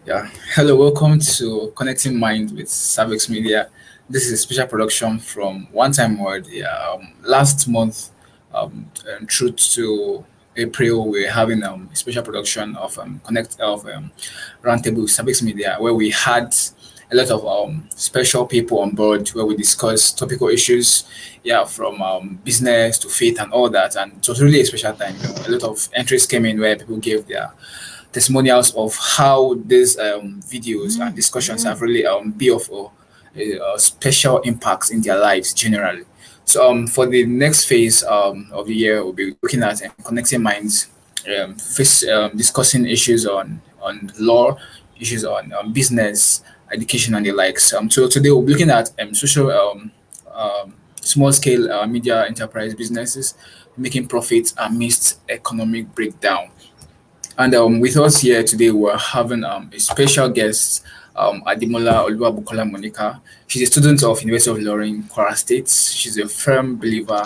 Yeah. Hello, welcome to Connecting Mind with Saphicsmedia. This is a special production from One Time Word. Yeah, last month, through to April, we're having a special production of Roundtable with Saphicsmedia, where we had a lot of special people on board, where we discussed topical issues, yeah, from business to faith and all that. And it was really a special time. A lot of entries came in where people gave their testimonials of how these videos and discussions have really be of a special impacts in their lives generally. So for the next phase of the year, we'll be looking at connecting minds, discussing issues on law, issues on business, education, and the likes. So today we'll be looking at social small scale media enterprise businesses making profits amidst economic breakdown. And with us here today, we're having a special guest, Adimula Oluwabukola Monica. She's a student of University of Ilorin, Kwara State. She's a firm believer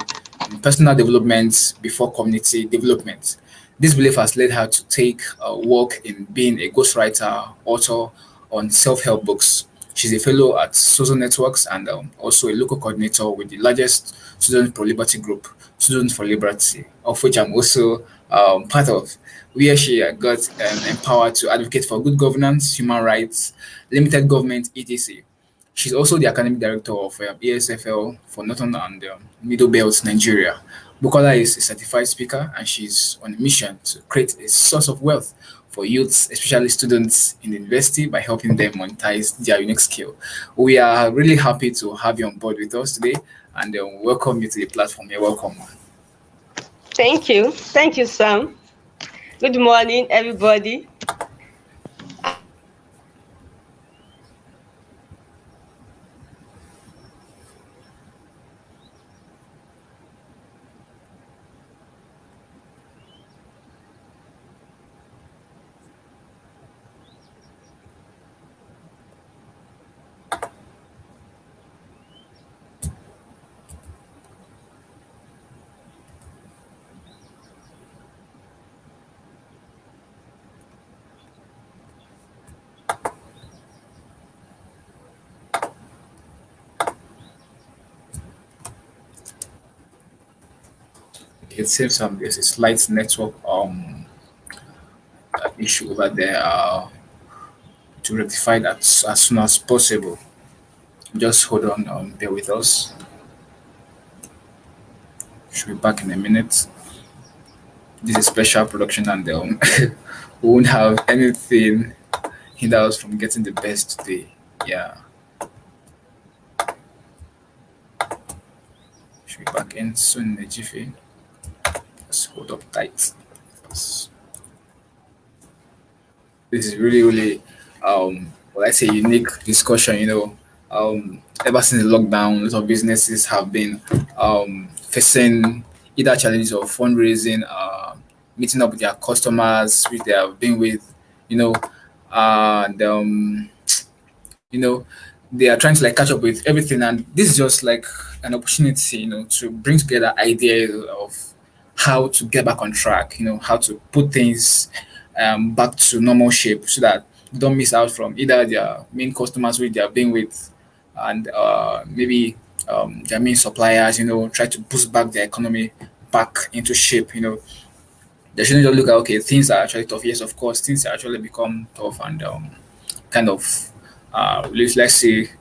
in personal development before community development. This belief has led her to take work in being a ghostwriter, author on self-help books. She's a fellow at Sozonetworks and also a local coordinator with the largest student pro liberty group, Students for Liberty, of which I'm also part of, where she got empowered to advocate for good governance, human rights, limited government, etc. She's also the academic director of ESFL for Northern and Middle Belt, Nigeria. Bukola is a certified speaker and she's on a mission to create a source of wealth for youths, especially students in the university, by helping them monetize their unique skill. We are really happy to have you on board with us today and welcome you to the platform. You're welcome. Thank you. Thank you, Sam. Good morning, everybody. It seems there's a slight network issue over there to rectify that as soon as possible. Just hold on, bear with us. Should be back in a minute. This is special production and we won't have anything hinder us from getting the best today. Yeah. Should be back in soon in a jiffy. Just hold up tight. This is really well, I say unique discussion, ever since the lockdown, a lot of businesses have been facing either challenges of fundraising, meeting up with their customers, which they have been with, you know, and you know, they are trying to like catch up with everything, and this is just like an opportunity, to bring together ideas of how to get back on track, how to put things back to normal shape so that they don't miss out from either their main customers which they have been with and maybe their main suppliers, try to boost back the economy back into shape. They shouldn't just look at, okay, things are actually tough. Yes, of course, things are actually become tough and kind of, let's say,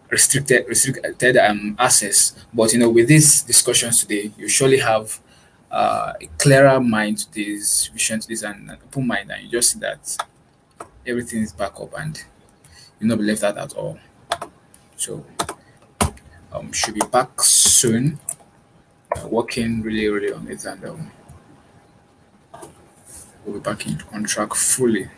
restricted access. But with these discussions today, you surely have a clearer mind to this vision, to this, and an open mind, and you just see that everything is back up and you'll not be left out at all. So, should be back soon. Working really on it, and we'll be back on track fully.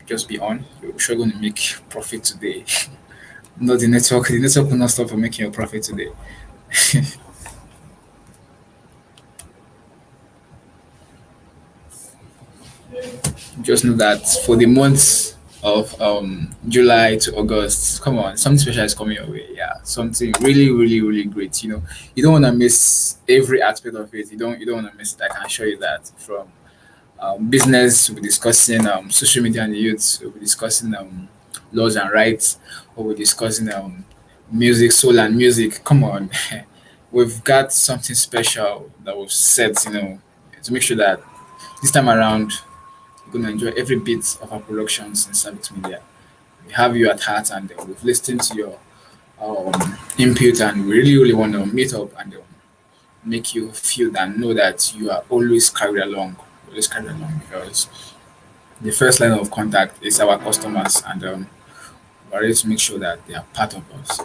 Just be on. You're sure going to make profit today. Not the network. The network will not stop for making your profit today. Just know that for the month of July to August. Come on, something special is coming your way. Yeah, something really, really, really great. You don't want to miss every aspect of it. You don't want to miss it. I can assure you that. From business, we'll be discussing social media and the youth. We'll be discussing laws and rights. Or we're discussing music, soul and music. Come on, we've got something special that we've set. To make sure that this time around you're gonna enjoy every bit of our productions in Service Media. We have you at heart, and we've listened to your input, and we really, really want to meet up and make you feel and know that you are always carried along, because the first line of contact is our customers, and we're ready to make sure that they are part of us.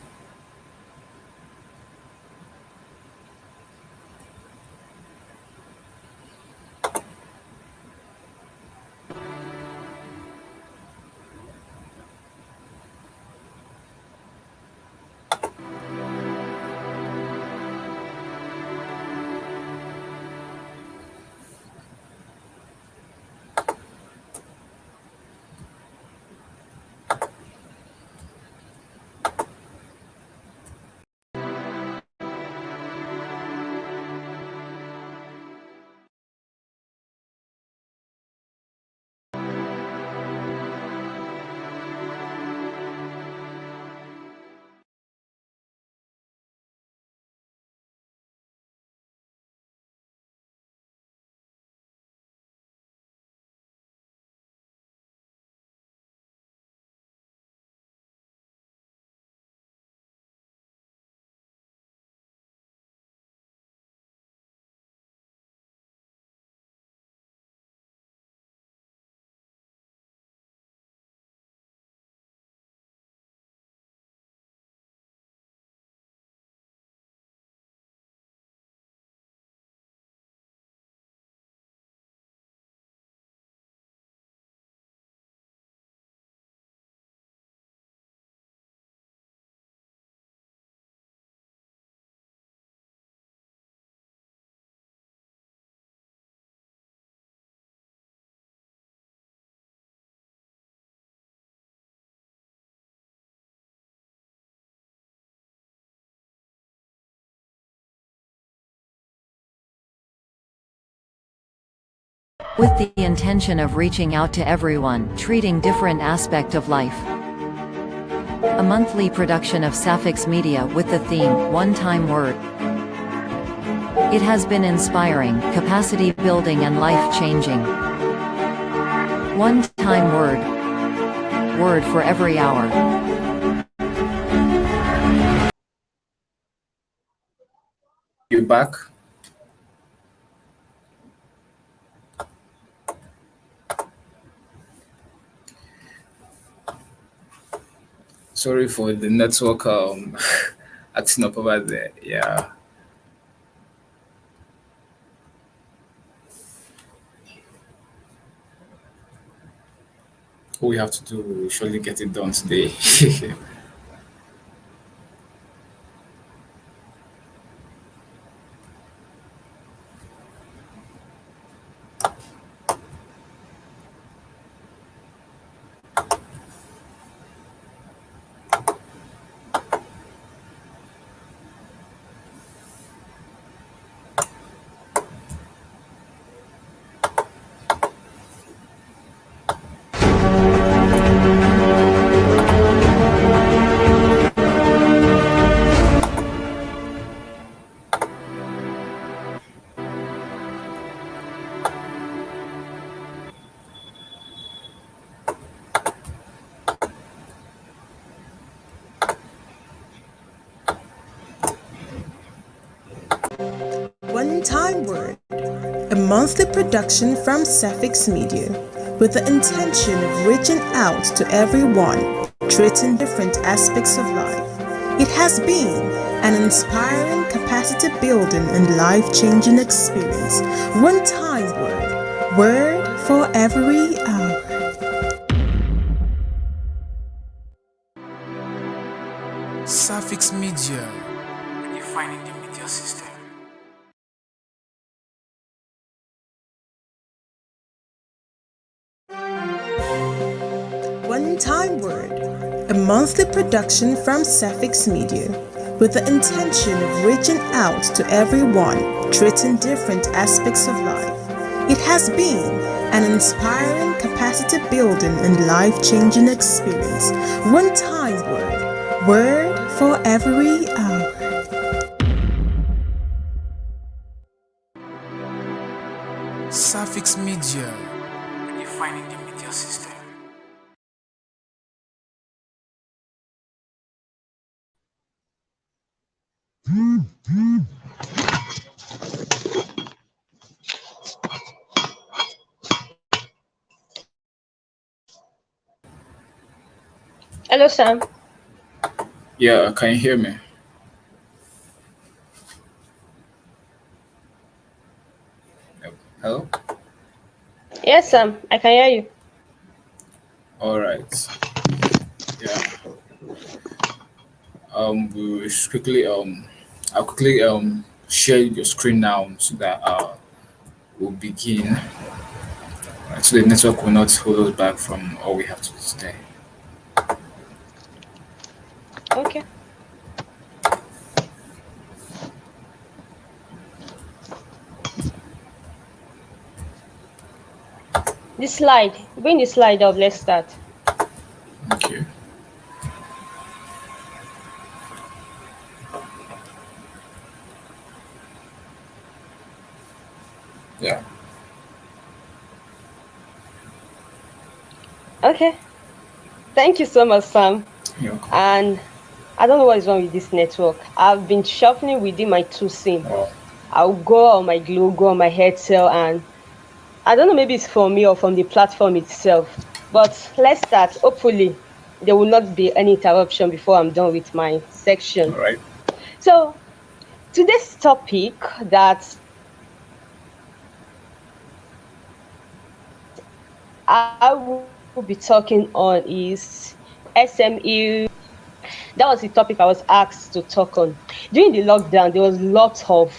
With the intention of reaching out to everyone, treating different aspect of life. A monthly production of Saphicsmedia with the theme, One Time Word. It has been inspiring, capacity building and life changing. One time word. Word for every hour. You back? Sorry for the network acting up over there. Yeah. All we have to do, we surely get it done today. One Time Word, a monthly production from Saphicsmedia with the intention of reaching out to everyone, treating different aspects of life. It has been an inspiring, capacity building and life-changing experience. One Time Word, word for every hour. Saphicsmedia, redefining the media system. One Time Word, a monthly production from Saphicsmedia, with the intention of reaching out to everyone, treating different aspects of life. It has been an inspiring, capacity-building, and life-changing experience. One Time Word, word for every hour. Saphicsmedia, redefining the media system. Hello, Sam. Yeah, can you hear me? Yep. Hello? Yes, Sam. I can hear you. All right. Yeah. We should quickly I'll quickly share your screen now so that we'll begin. Right, so the network will not hold us back from all we have to do today. Okay. The slide. Bring the slide up. Let's start. Okay. Yeah. Okay. Thank you so much, Sam. You're welcome. And I don't know what is wrong with this network. I've been shuffling within my two SIM. Oh, I'll go on my Glow, go on my Headcell, and I don't know, maybe it's from me or from the platform itself. But let's start. Hopefully, there will not be any interruption before I'm done with my section. all right. So, today's topic that I will be talking on is SME. That was the topic I was asked to talk on. During the lockdown, there was lots of,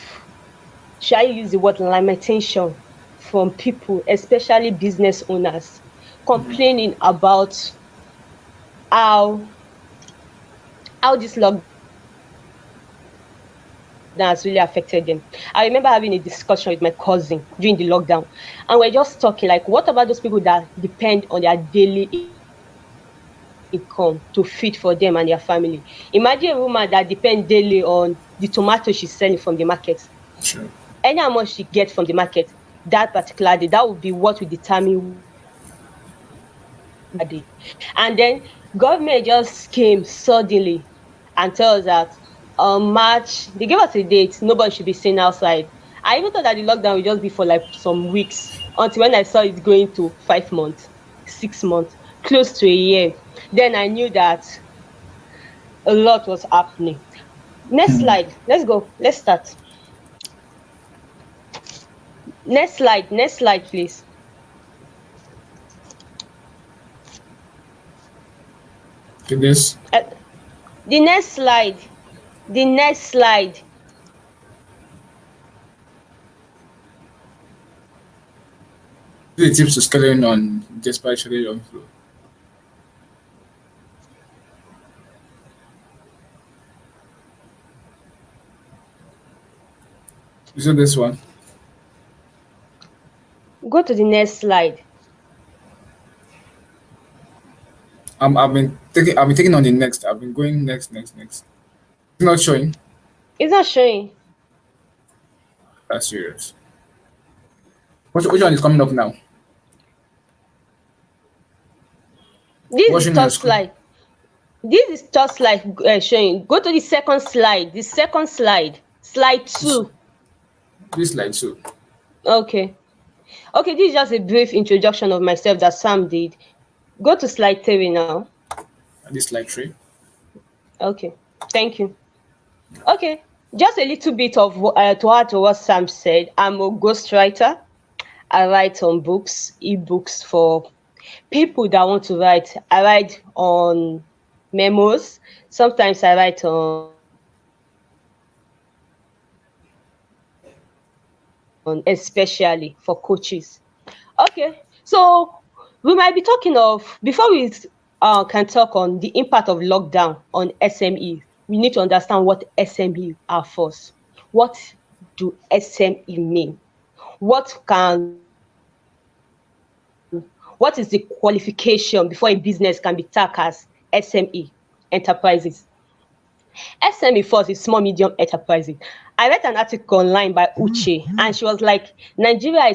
should I use the word lamentation from people, especially business owners, complaining about how this lockdown has really affected them. I remember having a discussion with my cousin during the lockdown, and we're just talking like, what about those people that depend on their daily income to feed for them and their family? Imagine a woman that depends daily on the tomato she's selling from the market. Sure. Any amount she gets from the market that particular day, that would be what will determine that day. And then government just came suddenly and tell us that on March, they gave us a date, nobody should be seen outside. I even thought that the lockdown would just be for like some weeks, until when I saw it going to 5 months, 6 months, close to a year. Then I knew that a lot was happening. Next slide. Let's go. Let's start. Next slide, please. Okay, this. The next slide. The next slide. The tips to scaling on despite challenge on Inflow. Is it this one? Go to the next slide. I've been taking on the next. I've been going next. It's not showing. It's not showing. That's serious. Which one is coming up now? This Watching is the third screen. slide. This is third slide showing. Go to the second slide. The second slide. Slide 2. This slide too. Okay. Okay, this is just a brief introduction of myself that Sam did. Go to slide 3 now. And this slide 3. Okay. Thank you. Okay. Just a little bit of to add to what Sam said. I'm a ghostwriter. I write on books, ebooks for people that want to write. I write on memos. Sometimes I write on especially for coaches. Okay, so we might be talking of, before we can talk on the impact of lockdown on SME, we need to understand what SME are first. What do SME mean? What is the qualification before a business can be tagged as SME enterprises? SME first is small medium enterprises. I read an article online by Uche, and she was like, Nigeria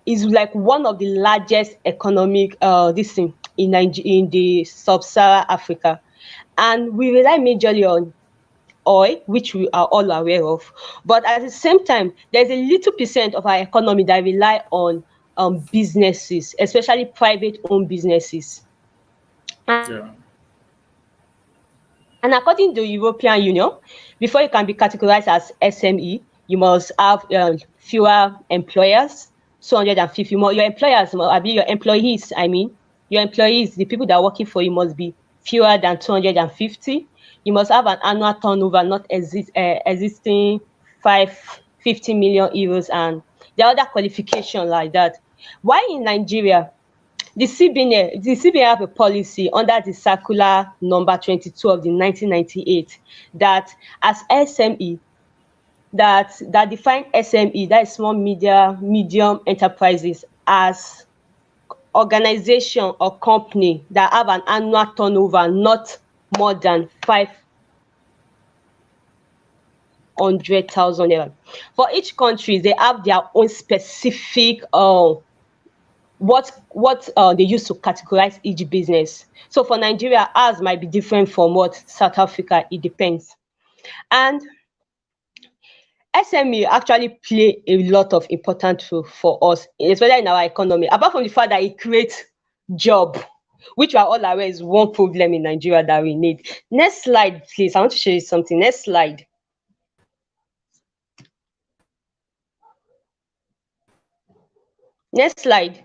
is like one of the largest economic in the sub-Saharan Africa, and we rely majorly on oil, which we are all aware of. But at the same time, there's a little percent of our economy that rely on businesses, especially private-owned businesses. Yeah. And according to the European Union, before you can be categorized as SME, you must have fewer employers, 250. Your employers, your employees, your employees, the people that are working for you must be fewer than 250. You must have an annual turnover not existing 50 million euros, and the other qualification like that. Why in Nigeria? The CBN have a policy under the circular number 22 of the 1998 that as SME, that define SME, that is small medium enterprises, as organization or company that have an annual turnover not more than 500,000 naira. For each country, they have their own specific what they use to categorize each business. So for Nigeria, ours might be different from what South Africa. It depends. And SME actually play a lot of important role for us, especially in our economy. Apart from the fact that it creates job, which we are all aware is one problem in Nigeria that we need. Next slide, please. I want to show you something. Next slide. Next slide.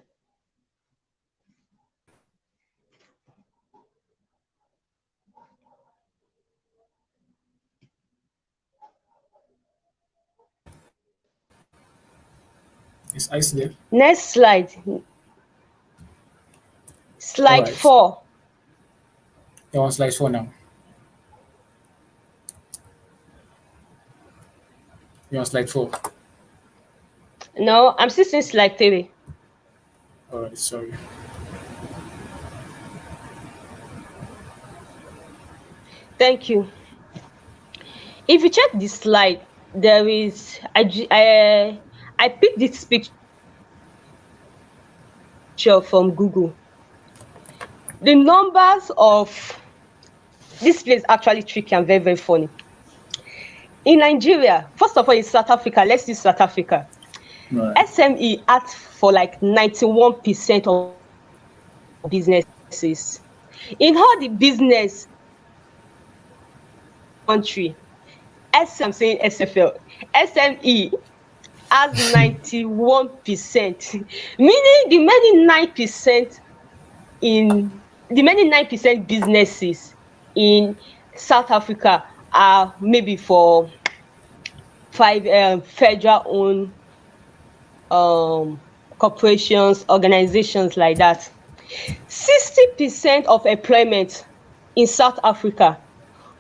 Is ice there? Next slide. Slide Alright. 4. You're on slide 4 now. You're on slide 4. No, I'm still seeing slide 3. Alright, sorry. Thank you. If you check this slide, there is I picked this picture from Google. The numbers of this place actually tricky and very, very funny. In Nigeria, first of all, in South Africa, let's use South Africa. Right. SME acts for like 91% of businesses. In all the business country, I'm saying SFL, SME has 91%, meaning the remaining 9% businesses in South Africa are maybe for federal-owned corporations, organizations like that. 60% of employment in South Africa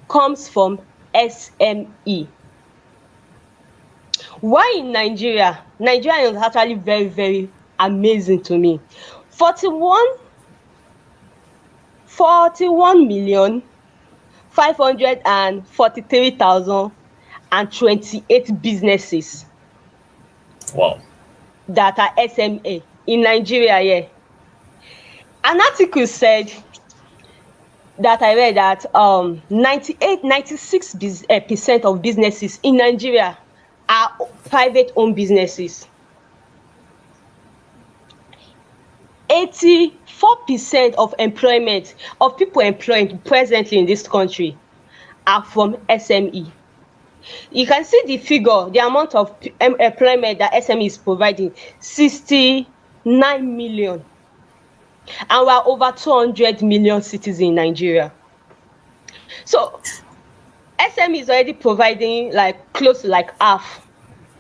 comes from SME. Why in Nigeria? Nigeria is actually very, very amazing to me. 41,543,028 businesses. Wow. That are SME in Nigeria. Yeah. An article said that I read that 96% of businesses in Nigeria are private-owned businesses. 84% of employment of people employed presently in this country are from SME. You can see the figure, the amount of employment that SME is providing, 69 million. And we are over 200 million citizens in Nigeria. So SME is already providing like close to like half,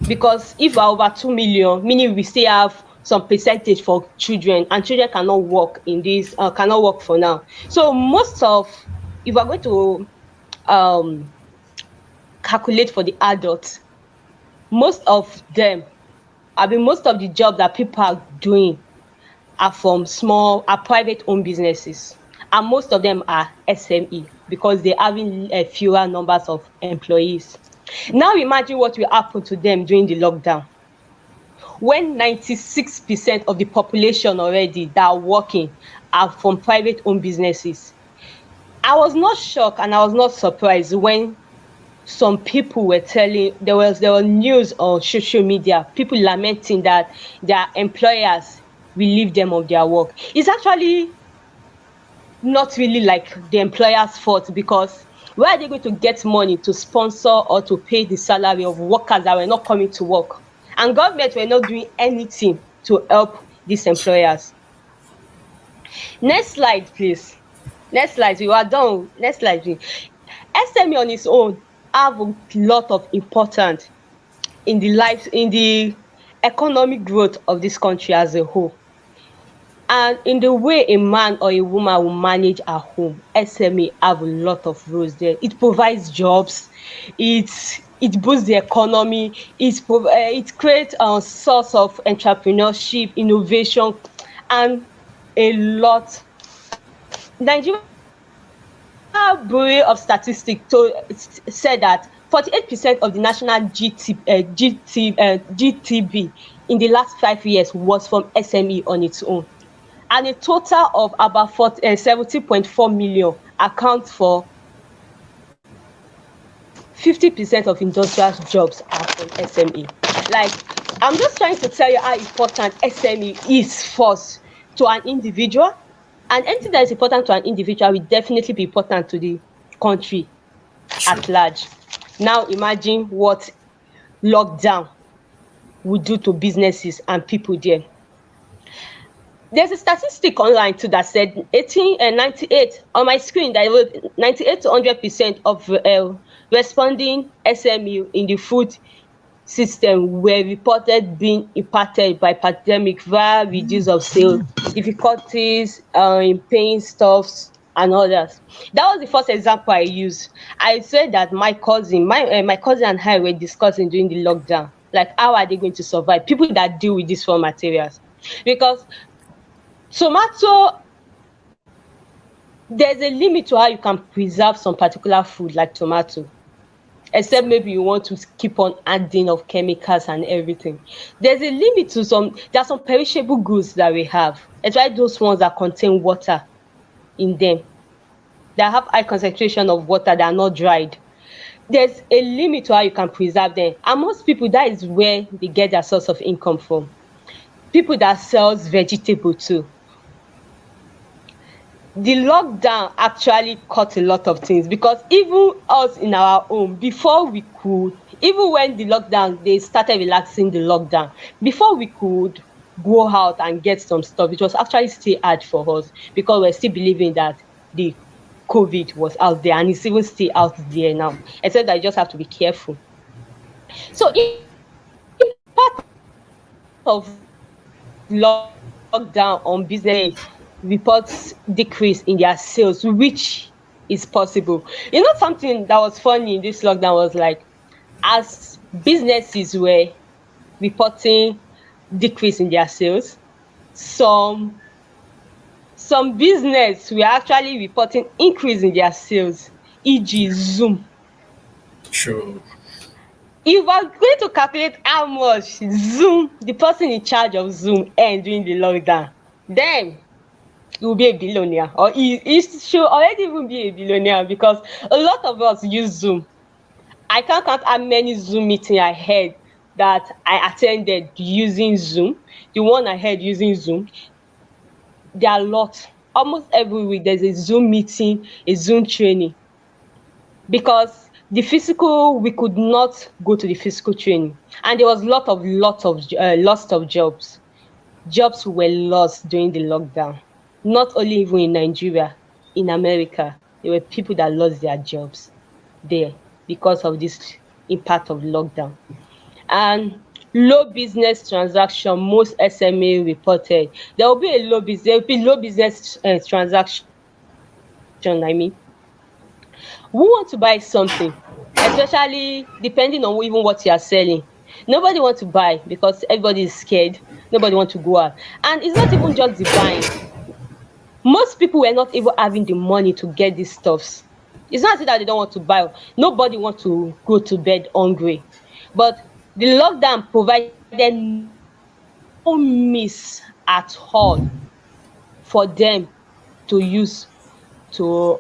because if we are over 2 million, meaning we still have some percentage for children, and children cannot work in this, cannot work for now. So most of, if we're going to calculate for the adults, most of them, most of the jobs that people are doing are from private owned businesses, and most of them are SME because they're having fewer numbers of employees. Now imagine what will happen to them during the lockdown, when 96% of the population already that are working are from private owned businesses. I was not shocked and I was not surprised when some people were telling, there was news on social media, people lamenting that their employers relieve them of their work. It's actually not really like the employer's fault, because where are they going to get money to sponsor or to pay the salary of workers that were not coming to work? And government were not doing anything to help these employers. Next slide, please. Next slide. We are done. Next slide, please. SME on its own have a lot of importance in the economic growth of this country as a whole. And in the way a man or a woman will manage a home, SME have a lot of roles there. It provides jobs, it boosts the economy, it creates a source of entrepreneurship, innovation, and a lot. Nigeria Bureau of Statistics said that 48% of the national GTB in the last 5 years was from SME on its own. And a total of about 70.4 million accounts for 50% of industrial jobs are from SME. Like, I'm just trying to tell you how important SME is first to an individual. And anything that is important to an individual will definitely be important to the country at large. Now imagine what lockdown would do to businesses and people there. There's a statistic online too that said 98 on my screen, that 98 to 100% of responding SME in the food system were reported being impacted by pandemic via reduce of sales, difficulties in paying stuffs and others. That was the first example I used. I said that my cousin and I were discussing during the lockdown, like, how are they going to survive? People that deal with these raw materials, because tomato, there's a limit to how you can preserve some particular food like tomato, except maybe you want to keep on adding of chemicals and everything. There's a limit to there are some perishable goods that we have, especially those ones that contain water in them, that have high concentration of water, that are not dried. There's a limit to how you can preserve them. And most people, that is where they get their source of income from. People that sells vegetable too. The lockdown actually cut a lot of things, because even us in our home, before we could, even when the lockdown, they started relaxing the lockdown, before we could go out and get some stuff, it was actually still hard for us, because we're still believing that the COVID was out there, and it's even still out there now, except that you just have to be careful. So in part of lockdown on business, reports decrease in their sales, which is possible. You know, something that was funny in this lockdown was, like, as businesses were reporting decrease in their sales, some business were actually reporting increase in their sales, e.g. Zoom. Sure. If we're going to calculate how much Zoom, the person in charge of Zoom, earned during the lockdown, then he will be a billionaire, or he should already even be a billionaire, because a lot of us use Zoom. I can't count how many Zoom meetings I had that I attended using Zoom. The one I had using Zoom, there are a lot. Almost every week there's a Zoom meeting, a Zoom training, because the physical, we could not go to the physical training, and there was lots of jobs. Jobs were lost during the lockdown. Not only even in Nigeria, in America, there were people that lost their jobs there because of this impact of lockdown. And Low business transaction, most SME reported. There will be low business transaction, I mean. Who want to buy something, especially depending on even what you are selling? Nobody want to buy because everybody is scared. Nobody want to go out. And it's not even just the buying. Most people were not even having the money to get these stuffs. It's not that they don't want to buy. Nobody want to go to bed hungry. But the lockdown provided no means at all for them to use to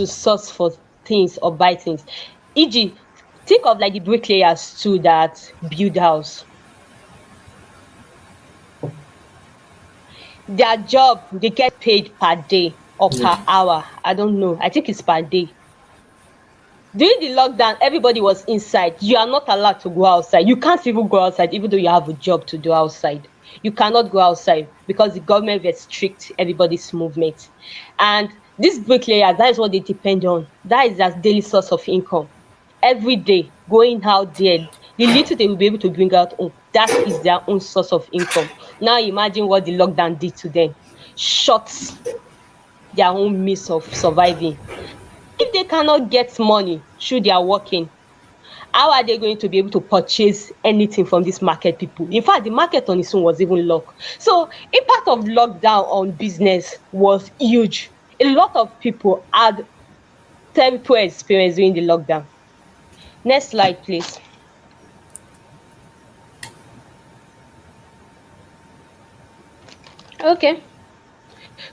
source for things or buy things. E.g., think of like the bricklayers too that build house. Their job, they get paid per day or per hour. I don't know. I think it's per day. During the lockdown, everybody was inside. You are not allowed to go outside. You can't even go outside, even though you have a job to do outside. You cannot go outside because the government restricts everybody's movement. And these bricklayers, that is what they depend on. That is their daily source of income. Every day, going out there, the little they will be able to bring out home, that is their own source of income. Now imagine what the lockdown did to them. Shuts their own means of surviving. If they cannot get money through their working, how are they going to be able to purchase anything from these market people? In fact, the market on its own was even locked. So impact of lockdown on business was huge. A lot of people had terrible experience during the lockdown. Next slide, please. Okay.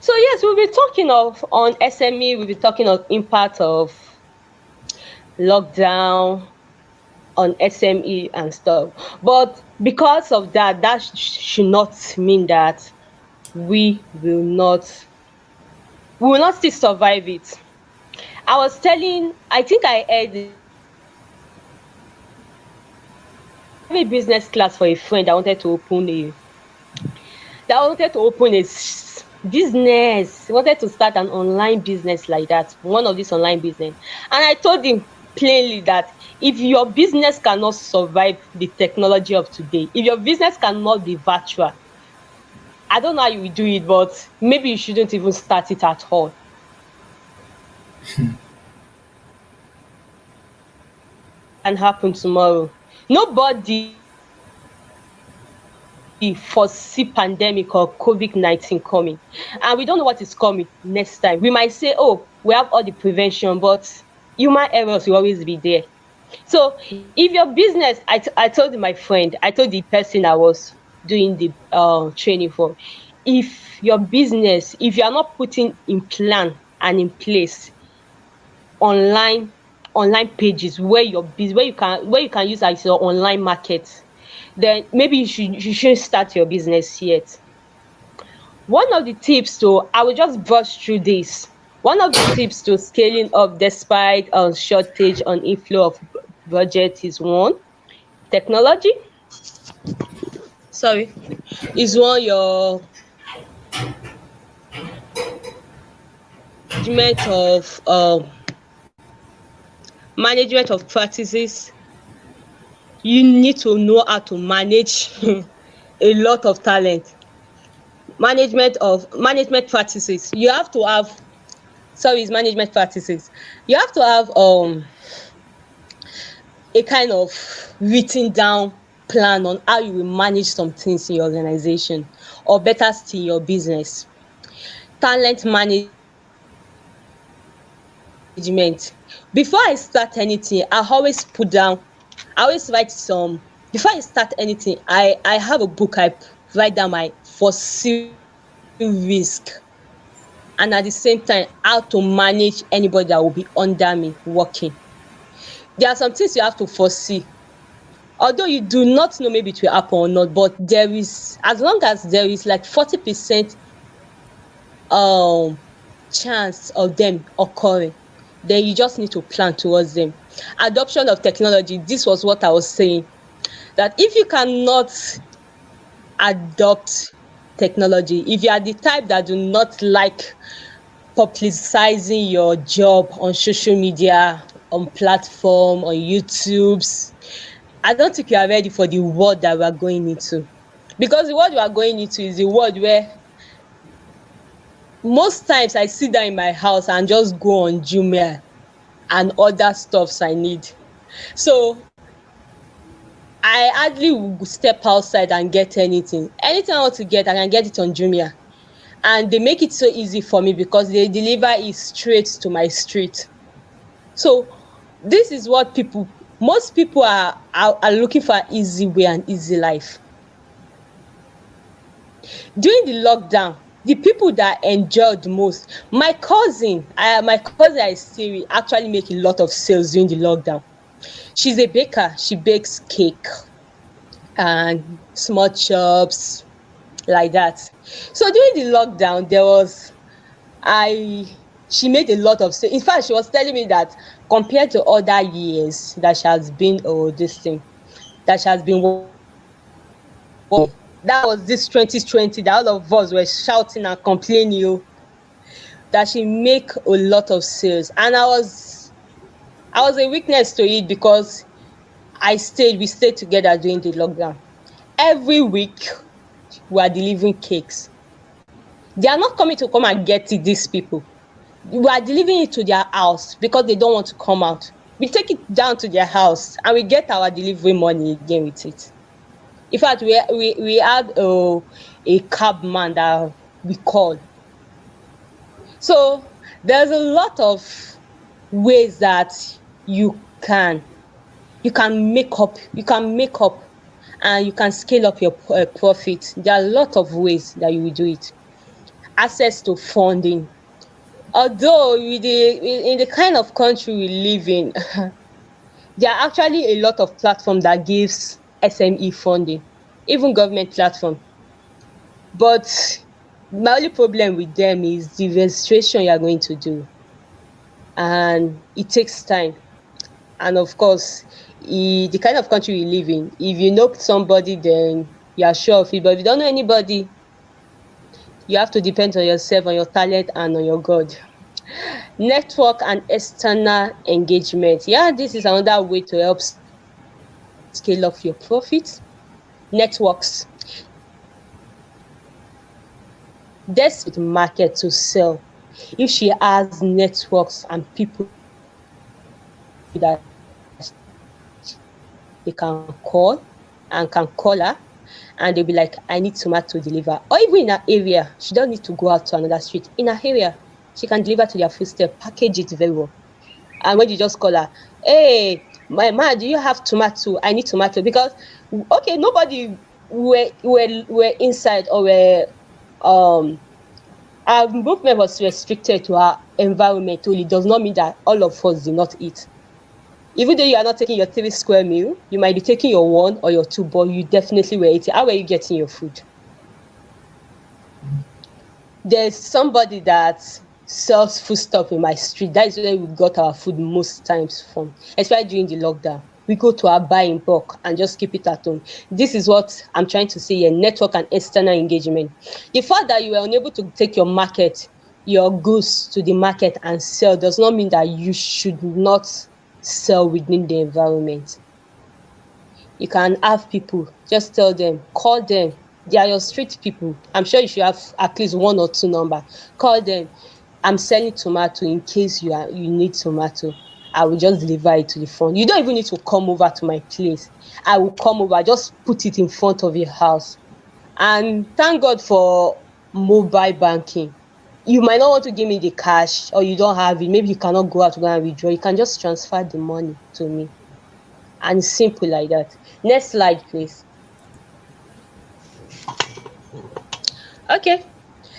So yes, we'll be talking on SME, we'll be talking of impact of lockdown on SME and stuff. But because of that, that should not mean that we will not still survive it. I think I heard a business class for a friend that wanted to open a business. He wanted to start an online business like that, one of these online business. And I told him plainly that if your business cannot survive the technology of today, if your business cannot be virtual, I don't know how you will do it, but maybe you shouldn't even start it at all. Can happen tomorrow. Nobody foresee pandemic or COVID-19 coming, and we don't know what is coming next time. We might say, oh, we have all the prevention, but human errors will always be there. So if your business, I told my friend, I told the person I was doing the training for, if your business, if you are not putting in plan and in place online pages where you can use as your online market, then maybe you shouldn't start your business yet. One of the tips to, I will just brush through this. One of the tips to scaling up despite shortage on inflow of budget is one, technology. Is one, your management of practices. You need to know how to manage a lot of talent. Management practices. You have to have management practices. You have to have a kind of written down plan on how you will manage some things in your organization, or better still, your business. Talent management. Before I start anything, I always write some. Before I start anything, I have a book. I write down my foresee risk, and at the same time, how to manage anybody that will be under me working. There are some things you have to foresee. Although you do not know maybe it will happen or not, but there is, as long as there is like 40% chance of them occurring, then you just need to plan towards them. Adoption of technology. This was what I was saying, that if you cannot adopt technology, if you are the type that do not like publicizing your job on social media, on platform, on YouTube's. I don't think you are ready for the world that we are going into. Because the world we are going into is the world where most times I sit down in my house and just go on Jumia and other stuffs I need. So I hardly will step outside and get anything. Anything I want to get, I can get it on Jumia. And they make it so easy for me because they deliver it straight to my street. So this is what most people are looking for, easy way and easy life. During the lockdown, the people that enjoyed most, my cousin I see actually make a lot of sales during the lockdown. She's a baker. She bakes cake and small chops like that. So during the lockdown, she made a lot of sales. In fact, she was telling me that compared to other years that she has been that was this 2020 that all of us were shouting and complaining that she make a lot of sales. And I was a witness to it because we stayed together during the lockdown. Every week we are delivering cakes. They are not coming to come and get it, these people. We are delivering it to their house because they don't want to come out. We take it down to their house and we get our delivery money again with it. In fact, we had a cab man that we called. So there's a lot of ways that you can make up and you can scale up your profit. There are a lot of ways that you will do it. Access to funding. Although in the kind of country we live in, there are actually a lot of platforms that gives SME funding, even government platform. But my only problem with them is the registration you are going to do, and it takes time. And of course, the kind of country we live in, if you know somebody, then you are sure of it. But if you don't know anybody, you have to depend on yourself, on your talent, and on your God. Network and external engagement. Yeah, this is another way to help scale up your profits. Networks. That's with market to sell. If she has networks and people that they can call her and they'll be like, I need tomato to deliver. Or even in her area, she don't need to go out to another street. In her area, she can deliver to their footstep, package it very well. And when you just call her, hey, my man, do you have tomato? I need tomato. Because, okay, nobody were inside or our movement was restricted to our environment only. It does not mean that all of us do not eat. Even though you are not taking your 3 square meal, you might be taking your 1 or your 2, but you definitely were eating. How were you getting your food? There's somebody that sells food stuff in my street. That is where we got our food most times from, especially during the lockdown. We go to our buy in bulk and just keep it at home. This is what I'm trying to say here, network and external engagement. The fact that you were unable to take your goods to the market and sell does not mean that you should not sell within the environment. You can have people, just tell them, call them. They are your street people. I'm sure you should have at least 1 or 2 number. Call them. I'm selling tomato in case you need tomato. I will just deliver it to the front. You don't even need to come over to my place. I will come over, just put it in front of your house. And thank God for mobile banking. You might not want to give me the cash or you don't have it. Maybe you cannot go out to go and withdraw. You can just transfer the money to me. And it's simple like that. Next slide, please. Okay.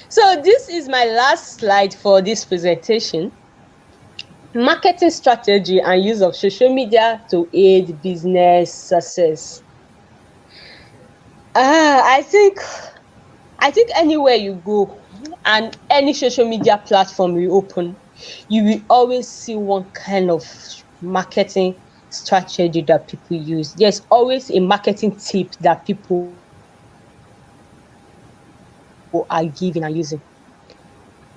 So this is my last slide for this presentation. Marketing strategy and use of social media to aid business success. I think anywhere you go and any social media platform you open, you will always see one kind of marketing strategy that people use. There's always a marketing tip that people are giving and using.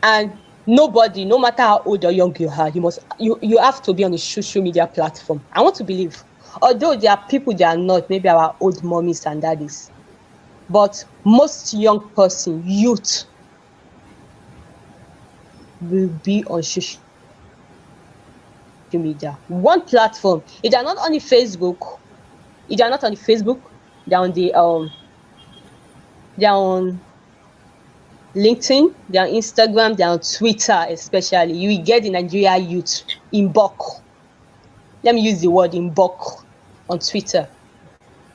And Nobody, no matter how old or young you are, you have to be on a social media platform. I want to believe, although there are people that are not, maybe our old mommies and daddies, but most young person, youth, will be on social media. One platform. If they are not on the Facebook, if they are not on the Facebook, they're on they're on LinkedIn, they're on Instagram, they're on Twitter, especially. You will get the Nigeria youth in bulk. Let me use the word in bulk on Twitter.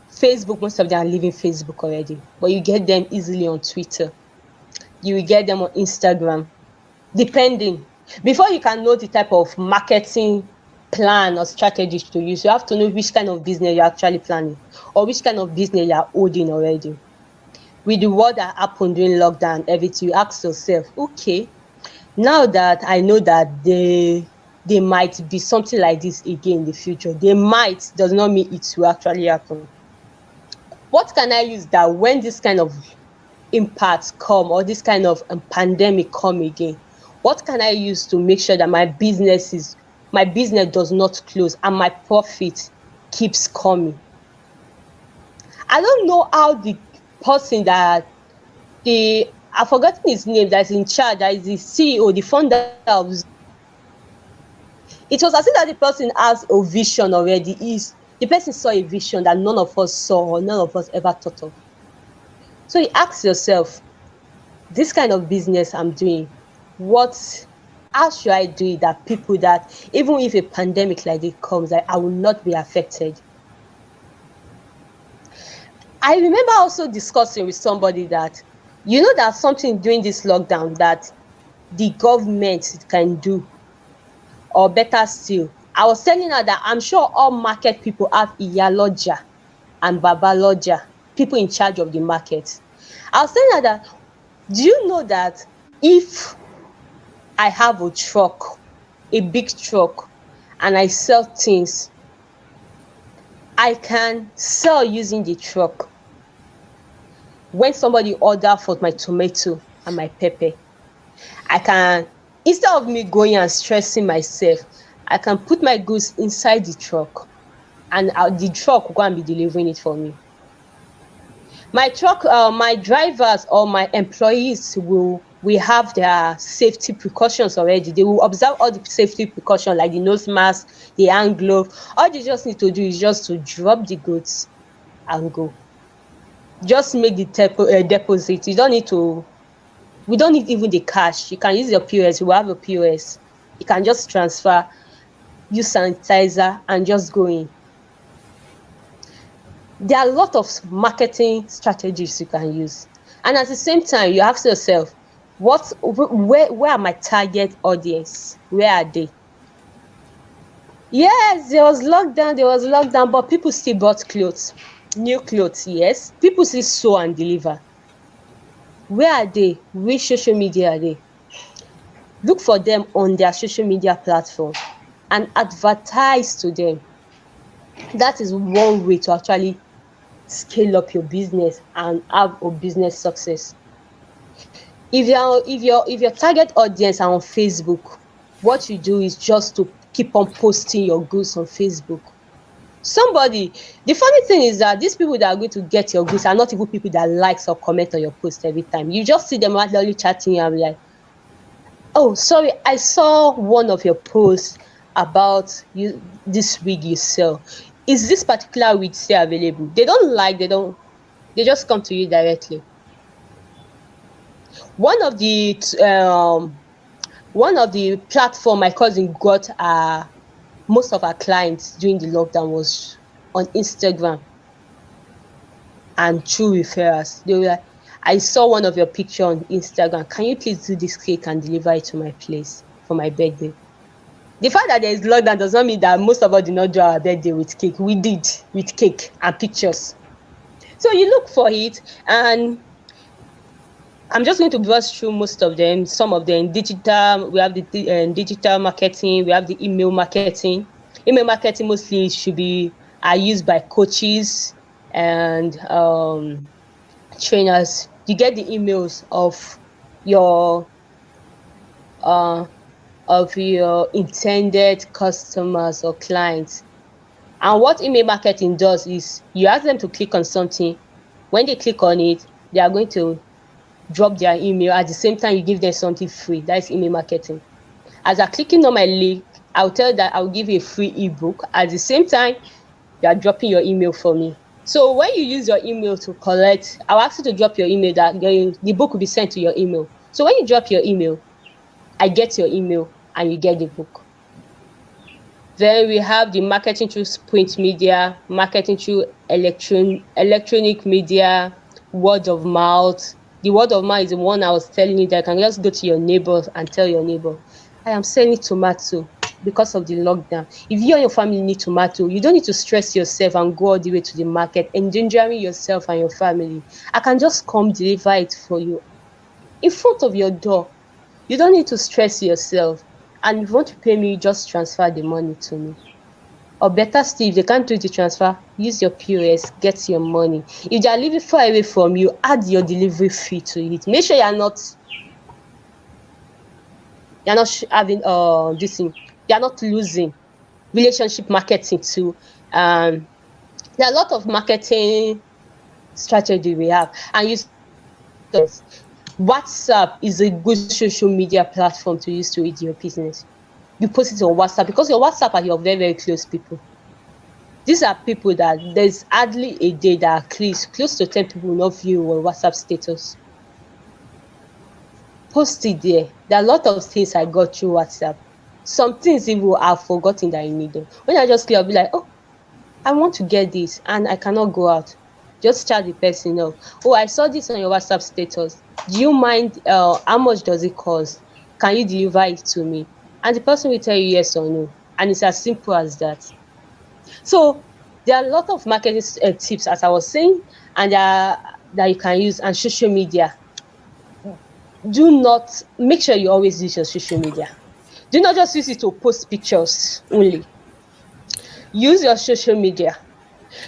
Facebook, most of them are leaving Facebook already, but you get them easily on Twitter. You will get them on Instagram, depending. Before you can know the type of marketing plan or strategies to use, you have to know which kind of business you're actually planning or which kind of business you're holding already. With the world that happened during lockdown and everything, you ask yourself, okay, now that I know that there might be something like this again in the future, they might does not mean it will actually happen. What can I use that when this kind of impact come or this kind of pandemic come again, what can I use to make sure that my business does not close and my profit keeps coming? I don't know how the person that I've forgotten his name, that's in charge, that is the CEO, the founder of, it was as if that the person has a vision already. The person saw a vision that none of us saw or none of us ever thought of. So you ask yourself, this kind of business I'm doing, how should I do it that people that, even if a pandemic like this comes, I will not be affected? I remember also discussing with somebody that, there's something during this lockdown that the government can do, or better still, I was telling her that I'm sure all market people have Iyaloja and Babaloja, people in charge of the market. I was telling her that, do you know that if I have a truck, a big truck, and I sell things, I can sell using the truck. When somebody order for my tomato and my pepper, I can, instead of me going and stressing myself, I can put my goods inside the truck and the truck will go and be delivering it for me. My truck, my drivers or my employees will have their safety precautions already. They will observe all the safety precautions like the nose mask, the hand glove. All they just need to do is just to drop the goods and go. Just make the deposit. We don't need even the cash. You can use your POS. We have a POS. You can just transfer, use sanitizer, and just go in. There are a lot of marketing strategies you can use. And at the same time, you ask yourself, where are my target audience? Where are they? Yes, there was lockdown, but people still bought clothes. New clothes, yes. People still sew and deliver. Where are they? Which social media are they? Look for them on their social media platform and advertise to them. That is one way to actually scale up your business and have a business success. If your target audience are on Facebook, what you do is just to keep on posting your goods on Facebook. The funny thing is that these people that are going to get your goods are not even people that likes or comment on your post every time. You just see them randomly chatting and be like, oh, sorry, I saw one of your posts about this wig you sell. Is this particular wig still available? They just come to you directly. One of the platform my cousin got most of our clients during the lockdown was on Instagram and through referrals. They were like, I saw one of your picture on Instagram. Can you please do this cake and deliver it to my place for my birthday? The fact that there is lockdown does not mean that most of us did not do our birthday with cake. We did with cake and pictures. So you look for it, and I'm just going to brush through most of them. Some of them digital. We have the digital marketing. We have the email marketing. Email marketing mostly are used by coaches and trainers. You get the emails of your uh, of your intended customers or clients. And what email marketing does is you ask them to click on something. When they click on it, they are going to drop their email. At the same time, you give them something free. That is email marketing. As you're clicking on my link, I'll tell that I'll give you a free ebook. At the same time, you are dropping your email for me. So when you use your email to collect, I'll ask you to drop your email, that the book will be sent to your email. So when you drop your email, I get your email and you get the book. Then we have the marketing through print media, marketing through electronic media, word of mouth. The word of mouth is the one I was telling you that you can just go to your neighbor and tell your neighbor, I am selling tomato because of the lockdown. If you and your family need tomato, you don't need to stress yourself and go all the way to the market, endangering yourself and your family. I can just come deliver it for you in front of your door. You don't need to stress yourself. And if you want to pay me, just transfer the money to me. Or better still, if they can't do the transfer, use your POS, get your money. If they are living far away from you, add your delivery fee to it. Make sure you're not having this thing. You're not losing. Relationship marketing too. There are a lot of marketing strategy we have, and WhatsApp is a good social media platform to use to aid your business. You post it on WhatsApp because your WhatsApp are your very, very close people. These are people that there's hardly a day that at least close to 10 people will not view your WhatsApp status. Post it there. There are a lot of things I got through WhatsApp. Some things even I've forgotten that I need them. When I just click, I'll be like, oh, I want to get this and I cannot go out. Just chat the person up. Oh, I saw this on your WhatsApp status. Do you mind? How much does it cost? Can you deliver it to me? And the person will tell you yes or no. And it's as simple as that. So there are a lot of marketing tips, as I was saying, and that you can use, and social media. Do not, make sure you always use your social media. Do not just use it to post pictures only. Use your social media.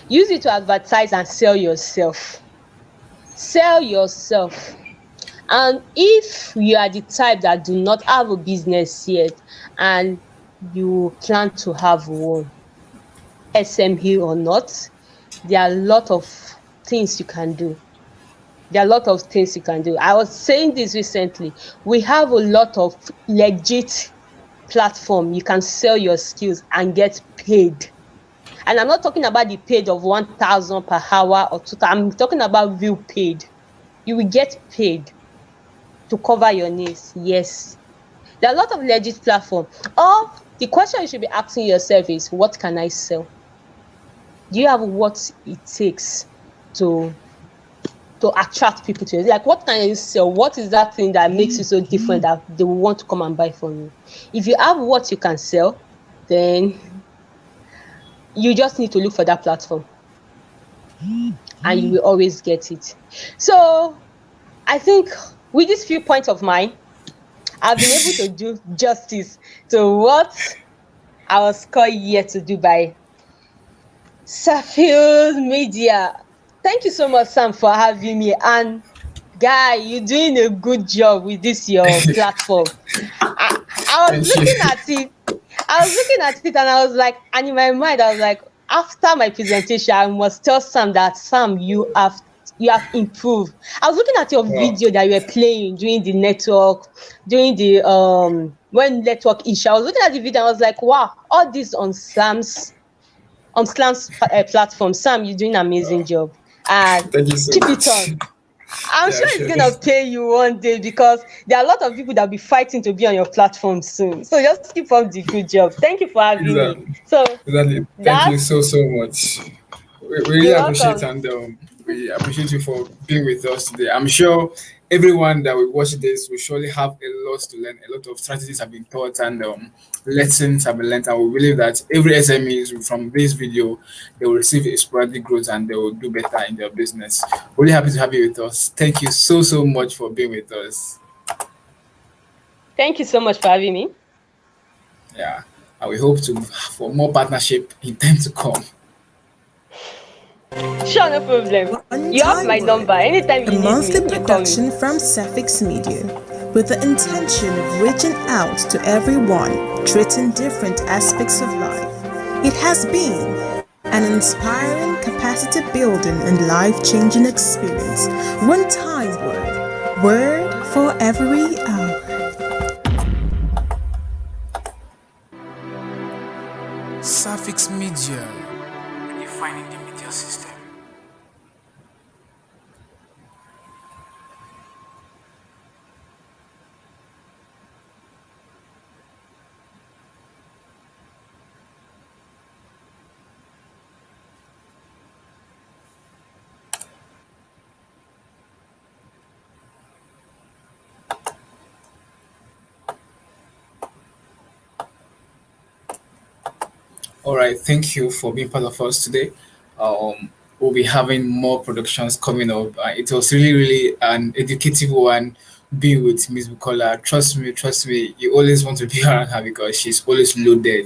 Use it to advertise and sell yourself. Sell yourself. And if you are the type that do not have a business yet and you plan to have one, SME or not, there are a lot of things you can do. I was saying this recently. We have a lot of legit platform. You can sell your skills and get paid. And I'm not talking about the paid of 1,000 per hour or 2,000. I'm talking about real paid. You will get paid to cover your needs. Yes. There are a lot of legit platforms. Or the question you should be asking yourself is, what can I sell? Do you have what it takes to attract people to you? Like, what can you sell? What is that thing that makes you so different that they will want to come and buy from you? If you have what you can sell, then you just need to look for that platform and you will always get it. So I think with these few points of mine, I've been able to do justice to what I was called here to do by Saphicsmedia. Thank you so much, Sam, for having me. And Guy, you're doing a good job with this your platform. I was looking at it and I was like, and in my mind, I was like, after my presentation, I must tell Sam that, Sam, you have improved. I was looking at your video that you were playing during the network, during the when network issue. I was looking at the video and I was like, wow, all this on Sam's platform. Sam, you're doing an amazing job. And thank you so keep much. It on. I'm sure it's gonna pay you one day because there are a lot of people that will be fighting to be on your platform soon. So just keep up the good job. Thank you for having me. So thank you so much. We really appreciate and we appreciate you for being with us today. I'm sure everyone that will watch this will surely have a lot to learn. A lot of strategies have been taught and lessons have been learned. And we believe that every SME from this video, they will receive a sporadic growth and they will do better in their business. Really happy to have you with us. Thank you so much for being with us. Thank you so much for having me. Yeah, and we hope for more partnership in time to come. Sure, no problem. You have my number. Anytime you need me, monthly you call me. production from Saphicsmedia with the intention of reaching out to everyone, treating different aspects of life. It has been an inspiring, capacity building, and life changing experience. One time word for every hour. Saphicsmedia, defining the media system. All right, thank you for being part of us today. We'll be having more productions coming up. It was really an educative one being with Miss Bukola. Trust me, you always want to be around her because she's always loaded,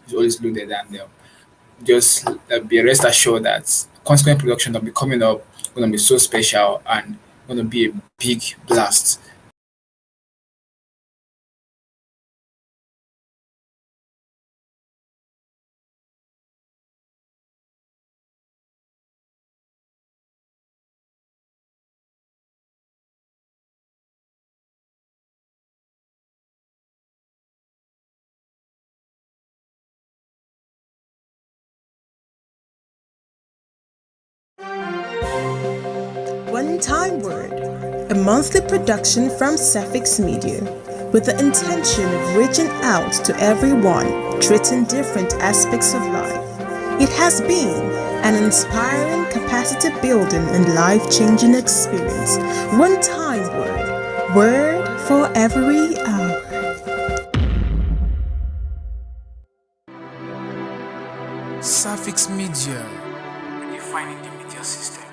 she's always loaded. And just be rest assured that consequent production that will be coming up going to be so special and going to be a big blast. One Time Word, a monthly production from Saphicsmedia, with the intention of reaching out to everyone, treating different aspects of life. It has been an inspiring, capacity building, and life changing experience. One Time word for every hour. Saphicsmedia, defining the media system.